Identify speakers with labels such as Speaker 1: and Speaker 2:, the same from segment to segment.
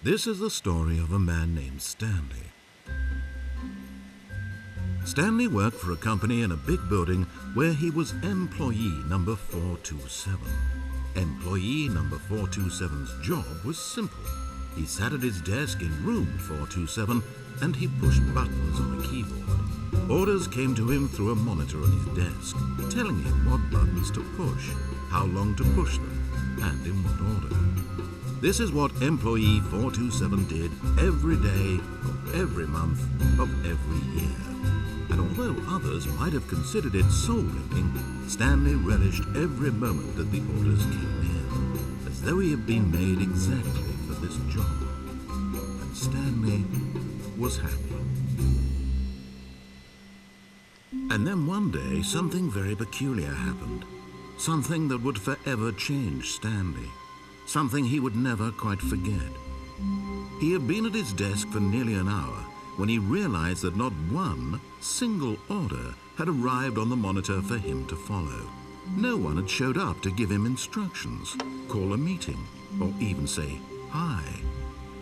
Speaker 1: This is the story of a man named Stanley. Stanley worked for a company in a big building where he was employee number 427. Employee number 427's job was simple. He sat at his desk in room 427 and he pushed buttons on a keyboard. Orders came to him through a monitor on his desk, telling him what buttons to push, how long to push them, and in what order. This is what employee 427 did every day of every month of every year. And although others might have considered it soul-winning, Stanley relished every moment that the orders came in, as though he had been made exactly for this job. And Stanley was happy. And then one day, something very peculiar happened. Something that would forever change Stanley. Something he would never quite forget. He had been at his desk for nearly an hour when he realized that not one single order had arrived on the monitor for him to follow. No one had showed up to give him instructions, call a meeting, or even say hi.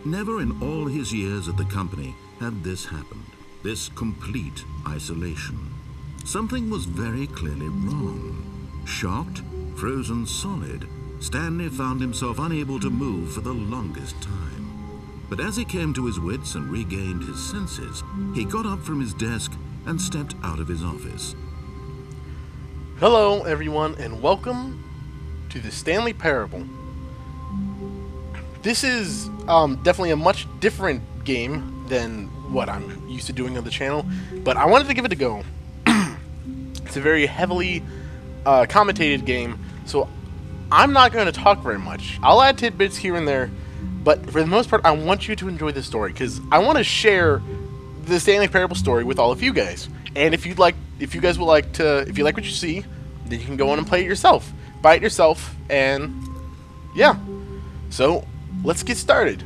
Speaker 1: Never in all his years at the company had this happened, this complete isolation. Something was very clearly wrong. Shocked, frozen solid, Stanley found himself unable to move for the longest time. But as he came to his wits and regained his senses, he got up from his desk and stepped out of his office.
Speaker 2: Hello, everyone, and welcome to the Stanley Parable. This is definitely a much different game than what I'm used to doing on the channel, but I wanted to give it a go. It's a very heavily commentated game, so I'm not going to talk very much. I'll add tidbits here and there, but for the most part, I want you to enjoy the story because I want to share the Stanley Parable story with all of you guys. And if you like what you see, then you can go on and play it yourself, buy it yourself, and yeah. So let's get started.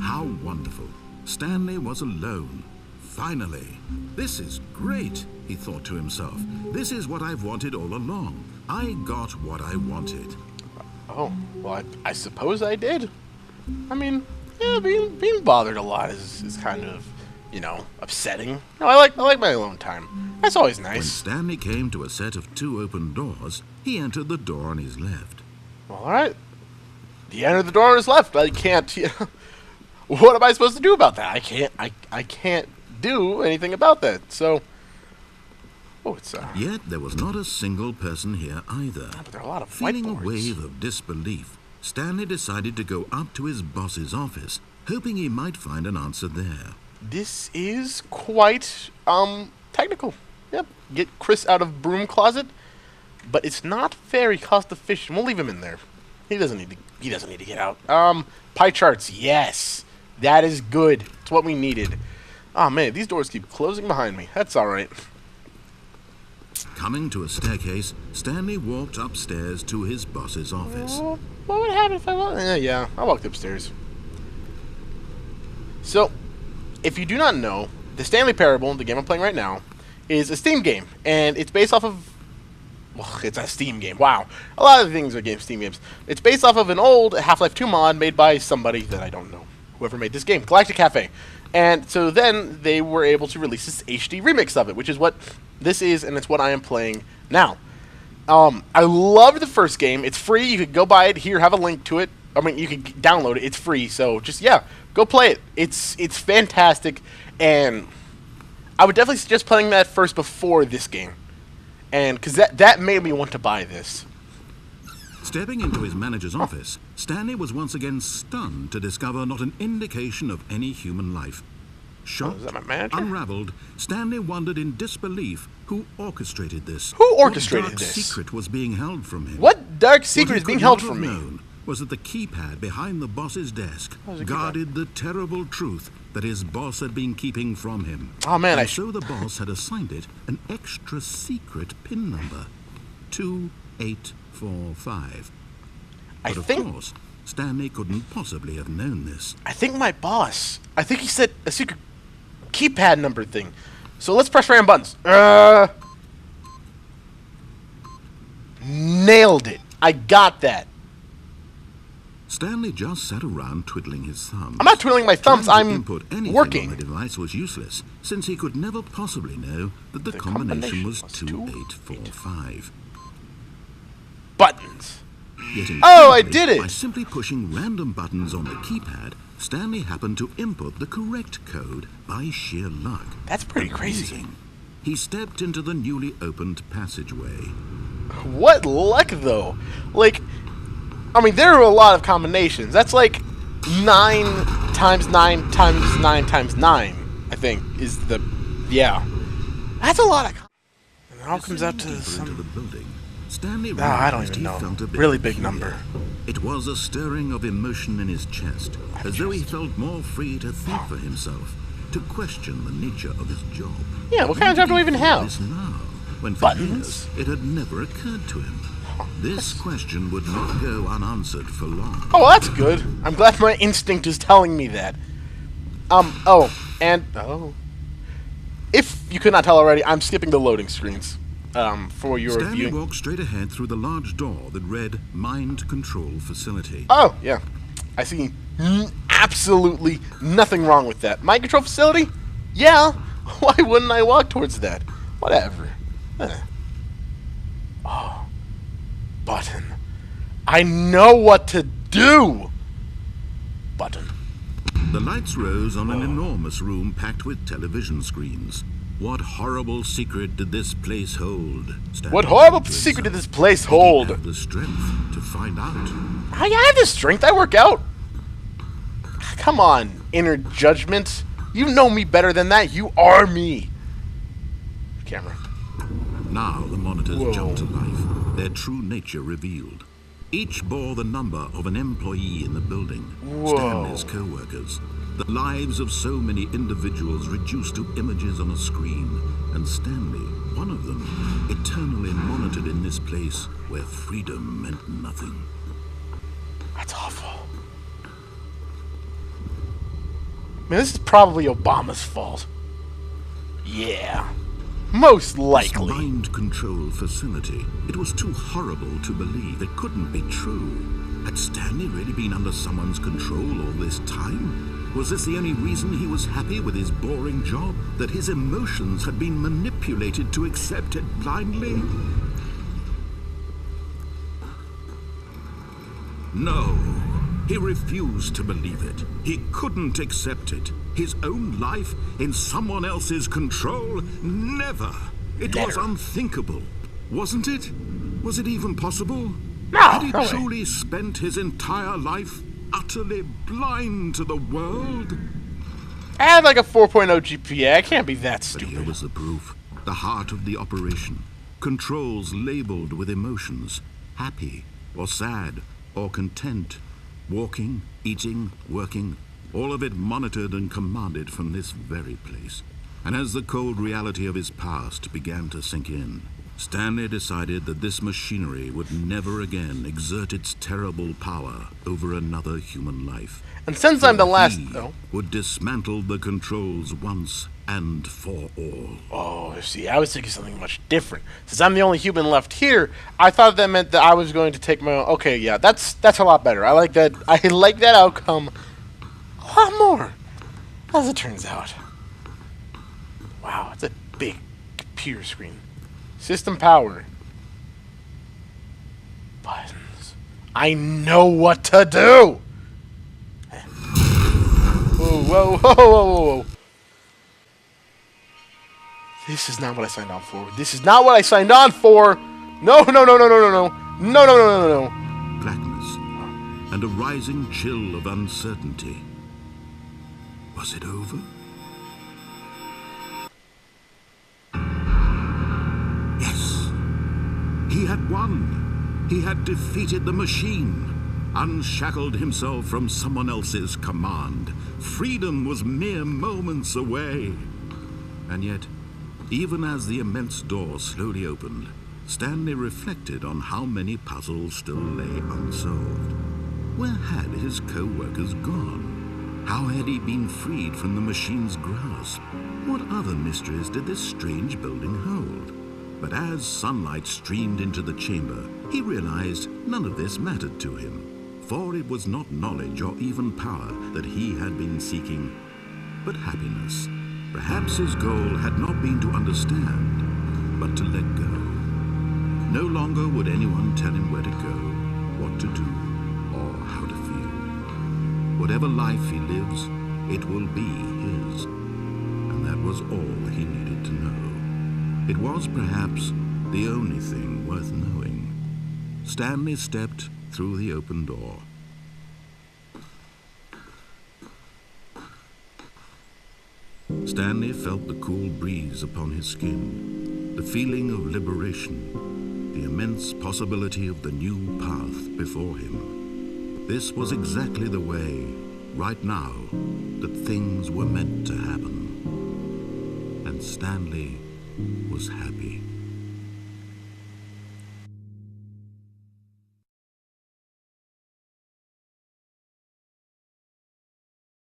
Speaker 1: How wonderful! Stanley was alone. Finally, this is great, he thought to himself. This is what I've wanted all along. I got what I wanted.
Speaker 2: Oh, well, I suppose I did. I mean, yeah, being bothered a lot is kind of, upsetting. No, I like my alone time. That's always nice.
Speaker 1: When Stanley came to a set of 2 open doors, he entered the door on his left.
Speaker 2: Well, all right. He entered the door on his left. I can't. What am I supposed to do about that? I can't do anything about that. So. Oh, it's
Speaker 1: Yet there was not a single person here either.
Speaker 2: But there are a lot of
Speaker 1: Feeling
Speaker 2: whiteboards.
Speaker 1: a wave of disbelief, Stanley decided to go up to his boss's office, hoping he might find an answer there.
Speaker 2: This is quite technical. Yep. Get Chris out of broom closet, but it's not very cost efficient. We'll leave him in there. He doesn't need to get out. Pie charts, yes. That is good. It's what we needed. Oh man, these doors keep closing behind me. That's all right.
Speaker 1: Coming to a staircase, Stanley walked upstairs to his boss's office.
Speaker 2: What would happen if I walked? Yeah, I walked upstairs. So, if you do not know, the Stanley Parable, the game I'm playing right now, is a Steam game, and it's based off of. Well, it's a Steam game. Wow, a lot of things are Steam games. It's based off of an old Half-Life 2 mod made by somebody that I don't know. Whoever made this game, Galactic Cafe. And so then they were able to release this HD remix of it, which is what this is, and it's what I am playing now. I loved the first game. It's free. You could go buy it here, have a link to it. I mean, you can download it. It's free. So just, yeah, go play it. It's fantastic, and I would definitely suggest playing that first before this game, and because that made me want to buy this.
Speaker 1: Stepping into his manager's office, Stanley was once again stunned to discover not an indication of any human life. Shocked,
Speaker 2: is that my manager?
Speaker 1: unraveled, Stanley wondered in disbelief who orchestrated this.
Speaker 2: Who orchestrated
Speaker 1: what dark
Speaker 2: this?
Speaker 1: secret was being held from him?
Speaker 2: What dark secret is being held from me?
Speaker 1: What he could not have known was that the keypad behind the boss's desk
Speaker 2: How's it
Speaker 1: guarded the terrible truth that his boss had been keeping from him.
Speaker 2: Oh man,
Speaker 1: and so the boss had assigned it an extra secret PIN number, 2845. But of course, Stanley couldn't possibly have known this.
Speaker 2: I think my boss. I think he said a secret keypad number thing. So let's press random buttons. Nailed it. I got that.
Speaker 1: Stanley just sat around twiddling his thumbs.
Speaker 2: I'm not twiddling my thumbs,
Speaker 1: Trying to
Speaker 2: I'm
Speaker 1: input anything
Speaker 2: working.
Speaker 1: on the device was useless, since he could never possibly know that the combination was 2845.
Speaker 2: Buttons.
Speaker 1: Yet
Speaker 2: Oh, I
Speaker 1: incredibly,
Speaker 2: did it!
Speaker 1: By simply pushing random buttons on the keypad, Stanley happened to input the correct code by sheer luck.
Speaker 2: That's pretty crazy.
Speaker 1: Amazing. He stepped into the newly opened passageway.
Speaker 2: What luck, though? Like, I mean, there are a lot of combinations. That's like 9 times 9 times 9 times 9, I think, is the... Yeah. That's a lot of... And it all comes out to
Speaker 1: Into
Speaker 2: some...
Speaker 1: the building, Stanley
Speaker 2: I don't
Speaker 1: realized
Speaker 2: even
Speaker 1: he
Speaker 2: know.
Speaker 1: felt a bit
Speaker 2: Really big
Speaker 1: peculiar.
Speaker 2: number.
Speaker 1: It was a stirring of emotion in his chest, as though he felt more free to think for himself, to question the nature of his job.
Speaker 2: Yeah, what kind of job do we even have?
Speaker 1: This now, when for
Speaker 2: Buttons?
Speaker 1: years it had never occurred to him. This question would not go unanswered for long.
Speaker 2: Oh, well, that's good. I'm glad my instinct is telling me that. Oh. If you could not tell already, I'm skipping the loading screens for your
Speaker 1: Stanley
Speaker 2: viewing.
Speaker 1: walked straight ahead through the large door that read Mind Control Facility.
Speaker 2: Oh, yeah. I see absolutely nothing wrong with that. Mind control facility? Yeah. Why wouldn't I walk towards that? Whatever. Oh. Button. I know what to do! Button.
Speaker 1: The lights rose on an enormous room packed with television screens. What horrible secret did this place hold? Stanley
Speaker 2: What horrible
Speaker 1: said to
Speaker 2: secret did
Speaker 1: himself.
Speaker 2: this place
Speaker 1: Did he
Speaker 2: hold?
Speaker 1: have the strength to find out?
Speaker 2: I have the strength. I work out. Come on, inner judgment. You know me better than that. You are me. Camera.
Speaker 1: Now the monitors
Speaker 2: Whoa.
Speaker 1: jumped to life, their true nature revealed. Each bore the number of an employee in the building,
Speaker 2: Whoa.
Speaker 1: Stanley's co-workers. The lives of so many individuals reduced to images on a screen, and Stanley, one of them, eternally monitored in this place where freedom meant nothing.
Speaker 2: That's awful. Man, this is probably Obama's fault. Yeah. Most
Speaker 1: This
Speaker 2: likely.
Speaker 1: mind control facility, it was too horrible to believe. It couldn't be true. Had Stanley really been under someone's control all this time? Was this the only reason he was happy with his boring job? That his emotions had been manipulated to accept it blindly? No, he refused to believe it. He couldn't accept it. His own life in someone else's control? Never. It was
Speaker 2: Never.
Speaker 1: unthinkable, wasn't it? Was it even possible?
Speaker 2: No,
Speaker 1: Had he
Speaker 2: no way.
Speaker 1: truly spent his entire life utterly blind to the world?
Speaker 2: I had like a 4.0 GPA. I can't be that
Speaker 1: But here
Speaker 2: stupid.
Speaker 1: was the proof. The heart of the operation. Controls labeled with emotions. Happy, or sad, or content. Walking, eating, working. All of it monitored and commanded from this very place. And as the cold reality of his past began to sink in, Stanley decided that this machinery would never again exert its terrible power over another human life.
Speaker 2: And since I'm the last...
Speaker 1: He
Speaker 2: Oh.
Speaker 1: would dismantle the controls once and for all.
Speaker 2: Oh, see, I was thinking something much different. Since I'm the only human left here, I thought that meant that I was going to take my own... Okay, yeah, that's a lot better. I like that. I like that outcome a lot more, as it turns out. Wow, it's a big computer screen. System power. Buttons. I know what to do! Whoa, whoa, whoa, whoa, whoa, whoa. This is not what I signed on for. This is not what I signed on for! No, no, no, no, no, no, no. No, no, no, no, no, no.
Speaker 1: Blackness and a rising chill of uncertainty. Was it over? Yes. He had won. He had defeated the machine. Unshackled himself from someone else's command. Freedom was mere moments away. And yet, even as the immense door slowly opened, Stanley reflected on how many puzzles still lay unsolved. Where had his co-workers gone? How had he been freed from the machine's grasp? What other mysteries did this strange building hold? But as sunlight streamed into the chamber, he realized none of this mattered to him. For it was not knowledge or even power that he had been seeking, but happiness. Perhaps his goal had not been to understand, but to let go. No longer would anyone tell him where to go, what to do, or how to feel. Whatever life he lives, it will be his. And that was all he needed to know. It was perhaps the only thing worth knowing. Stanley stepped through the open door. Stanley felt the cool breeze upon his skin, the feeling of liberation, the immense possibility of the new path before him. This was exactly the way, right now, that things were meant to happen. And Stanley was happy.